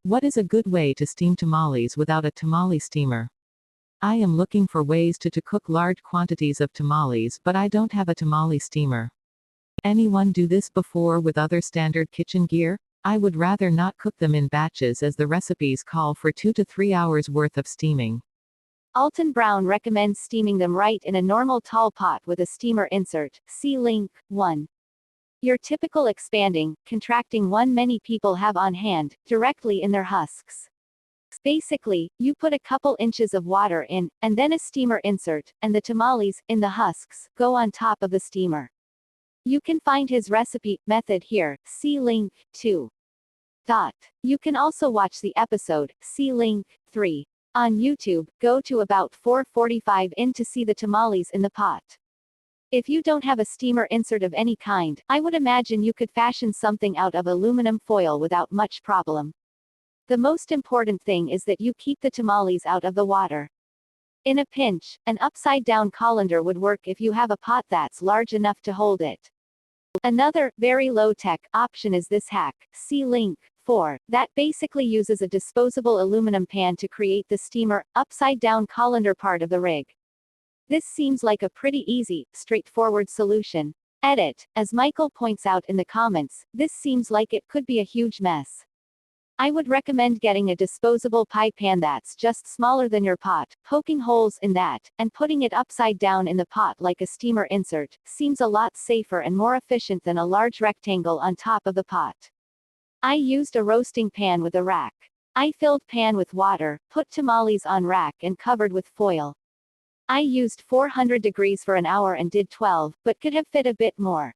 What is a good way to steam tamales without a tamale steamer? I am looking for ways to cook large quantities of tamales, but I don't have a tamale steamer. Anyone do this before with other standard kitchen gear? I would rather not cook them in batches as the recipes call for 2 to 3 hours worth of steaming. Alton Brown recommends steaming them right in a normal tall pot with a steamer insert. See link 1. Your typical expanding, contracting one many people have on hand, directly in their husks. Basically, you put a couple inches of water in, and then a steamer insert, and the tamales, in the husks, go on top of the steamer. You can find his recipe method here, see link 2. You can also watch the episode, see link 3. On YouTube, go to about 4:45 in to see the tamales in the pot. If you don't have a steamer insert of any kind, I would imagine you could fashion something out of aluminum foil without much problem. The most important thing is that you keep the tamales out of the water. In a pinch, an upside-down colander would work if you have a pot that's large enough to hold it. Another, very low-tech, option is this hack, see link 4, that basically uses a disposable aluminum pan to create the steamer, upside-down colander part of the rig. This seems like a pretty easy, straightforward solution. Edit, as Michael points out in the comments, this seems like it could be a huge mess. I would recommend getting a disposable pie pan that's just smaller than your pot, poking holes in that, and putting it upside down in the pot like a steamer insert, seems a lot safer and more efficient than a large rectangle on top of the pot. I used a roasting pan with a rack. I filled pan with water, put tamales on rack and covered with foil. I used 400 degrees for an hour and did 12, but could have fit a bit more.